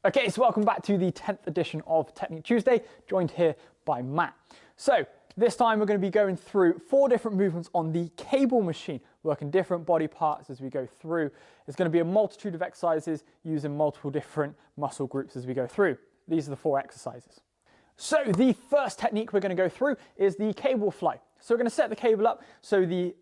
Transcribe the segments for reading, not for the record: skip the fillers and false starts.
Okay, so welcome back to the 10th edition of Technique Tuesday, joined here by Matt. So this time we're going to be going through 4 different movements on the cable machine, working different body parts as we go through. It's going to be a multitude of exercises using multiple different muscle groups as we go through. These are the 4 exercises. So the first technique we're going to go through is the cable fly. So we're going to set the cable up so the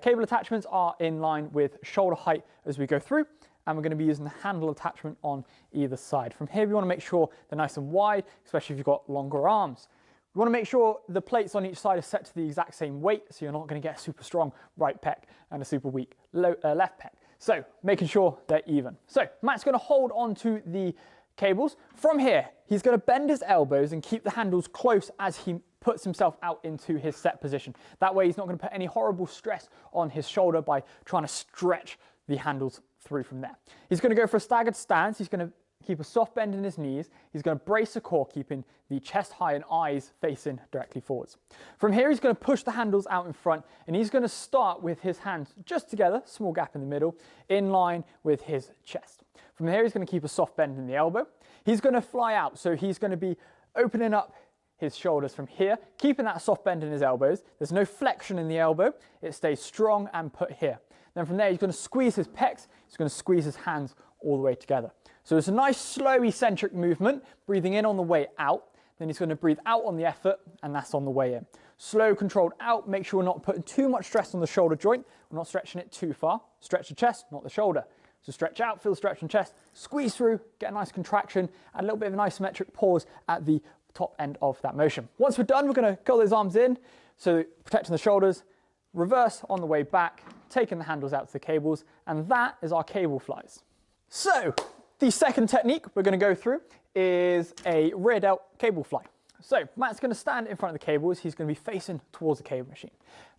cable attachments are in line with shoulder height as we go through. And we're going to be using the handle attachment on either side. From here, we want to make sure they're nice and wide, especially if you've got longer arms. We want to make sure the plates on each side are set to the exact same weight, so you're not going to get a super strong right pec and a super weak left pec. So making sure they're even. So Matt's going to hold on to the cables. From here, he's going to bend his elbows and keep the handles close as he puts himself out into his set position. That way he's not going to put any horrible stress on his shoulder by trying to stretch the handles through from there. He's going to go for a staggered stance. He's going to keep a soft bend in his knees. He's going to brace the core, keeping the chest high and eyes facing directly forwards. From here, he's going to push the handles out in front, and he's going to start with his hands just together, small gap in the middle, in line with his chest. From here, he's going to keep a soft bend in the elbow. He's going to fly out, so he's going to be opening up his shoulders from here, keeping that soft bend in his elbows. There's no flexion in the elbow. It stays strong and put here. Then from there, he's going to squeeze his pecs. He's going to squeeze his hands all the way together. So it's a nice, slow, eccentric movement, breathing in on the way out. Then he's going to breathe out on the effort, and that's on the way in. Slow, controlled out. Make sure we're not putting too much stress on the shoulder joint. We're not stretching it too far. Stretch the chest, not the shoulder. So stretch out, feel the stretch in chest, squeeze through, get a nice contraction, and a little bit of an isometric pause at the top end of that motion. Once we're done, we're going to curl those arms in, so protecting the shoulders, reverse on the way back, taking the handles out to the cables, and that is our cable flies. So the second technique we're going to go through is a rear delt cable fly. So Matt's going to stand in front of the cables. He's going to be facing towards the cable machine.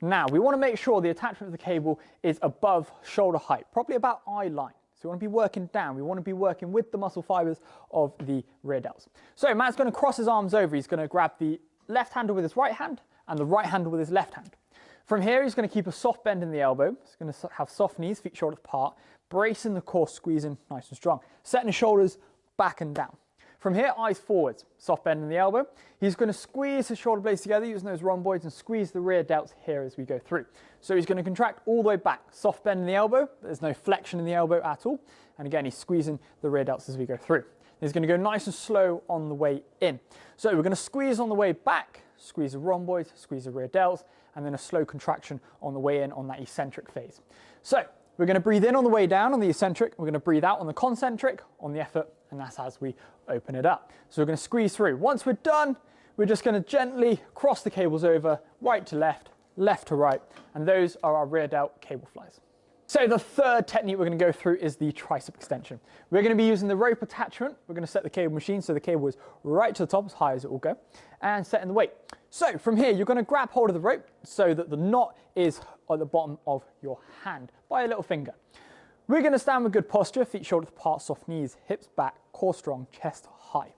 Now we want to make sure the attachment of the cable is above shoulder height, probably about eye line. So we want to be working down. We want to be working with the muscle fibers of the rear delts. So Matt's going to cross his arms over. He's going to grab the left handle with his right hand and the right handle with his left hand. From here, he's going to keep a soft bend in the elbow. He's going to have soft knees, feet shoulders apart, bracing the core, squeezing nice and strong, setting his shoulders back and down. From here, eyes forwards, soft bend in the elbow. He's going to squeeze his shoulder blades together using those rhomboids and squeeze the rear delts here as we go through. So he's going to contract all the way back, soft bend in the elbow. There's no flexion in the elbow at all. And again, he's squeezing the rear delts as we go through. He's going to go nice and slow on the way in. So we're going to squeeze on the way back, squeeze the rhomboids, squeeze the rear delts, and then a slow contraction on the way in on that eccentric phase. So we're going to breathe in on the way down on the eccentric. We're going to breathe out on the concentric on the effort, and that's as we open it up. So we're going to squeeze through. Once we're done, we're just going to gently cross the cables over, right to left, left to right, and those are our rear delt cable flies. So the third technique we're going to go through is the tricep extension. We're going to be using the rope attachment. We're going to set the cable machine so the cable is right to the top, as high as it will go, and setting the weight. So from here, you're going to grab hold of the rope so that the knot is at the bottom of your hand by a little finger. We're going to stand with good posture, feet shoulders apart, soft knees, hips back, core strong, chest high.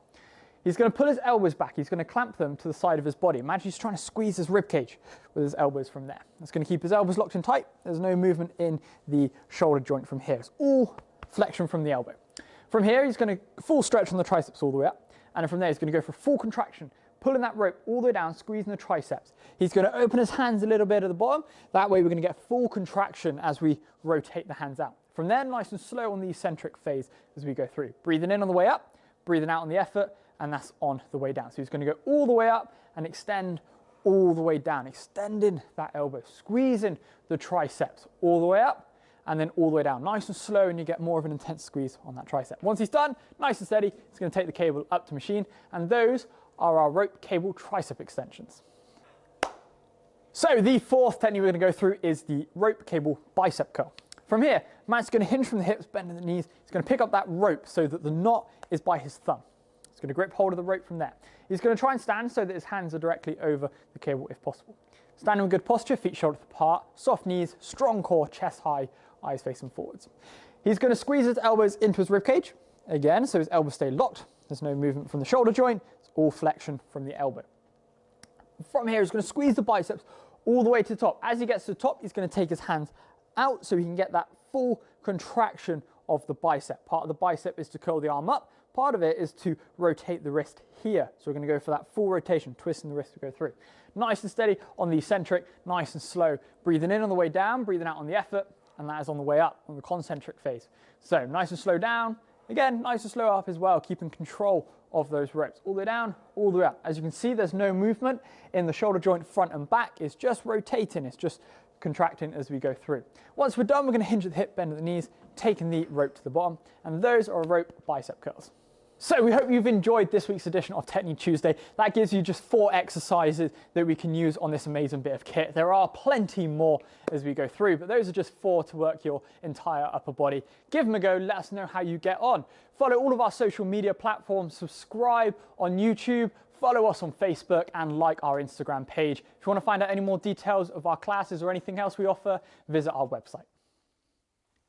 He's going to pull his elbows back. He's going to clamp them to the side of his body. Imagine he's trying to squeeze his rib cage with his elbows from there. That's going to keep his elbows locked in tight. There's no movement in the shoulder joint from here. It's all flexion from the elbow. From here, he's going to full stretch on the triceps all the way up. And from there, he's going to go for full contraction, pulling that rope all the way down, squeezing the triceps. He's going to open his hands a little bit at the bottom. That way, we're going to get full contraction as we rotate the hands out. From there, nice and slow on the eccentric phase as we go through. Breathing in on the way up, breathing out on the effort, and that's on the way down. So he's going to go all the way up and extend all the way down, extending that elbow, squeezing the triceps all the way up and then all the way down. Nice and slow, and you get more of an intense squeeze on that tricep. Once he's done, nice and steady, he's going to take the cable up to machine, and those are our rope cable tricep extensions. So the fourth technique we're going to go through is the rope cable bicep curl. From here, Matt's going to hinge from the hips, bend in the knees. He's going to pick up that rope so that the knot is by his thumb. He's going to grip hold of the rope from there. He's going to try and stand so that his hands are directly over the cable if possible. Standing with good posture, feet shoulders apart, soft knees, strong core, chest high, eyes facing forwards. He's going to squeeze his elbows into his rib cage, again, so his elbows stay locked. There's no movement from the shoulder joint. It's all flexion from the elbow. From here, he's going to squeeze the biceps all the way to the top. As he gets to the top, he's going to take his hands out so he can get that full contraction of the bicep. Part of the bicep is to curl the arm up, part of it is to rotate the wrist here. So we're going to go for that full rotation, twisting the wrist to go through. Nice and steady on the eccentric, nice and slow. Breathing in on the way down, breathing out on the effort, and that is on the way up on the concentric phase. So nice and slow down. Again, nice and slow up as well, keeping control of those ropes. All the way down, all the way up. As you can see, there's no movement in the shoulder joint front and back. It's just rotating. It's just contracting as we go through. Once we're done, we're going to hinge at the hip, bend at the knees, taking the rope to the bottom, and those are rope bicep curls. So we hope you've enjoyed this week's edition of Technique Tuesday. That gives you just 4 exercises that we can use on this amazing bit of kit. There are plenty more as we go through, but those are just 4 to work your entire upper body. Give them a go, let us know how you get on. Follow all of our social media platforms, subscribe on YouTube, follow us on Facebook, and like our Instagram page. If you want to find out any more details of our classes or anything else we offer, visit our website.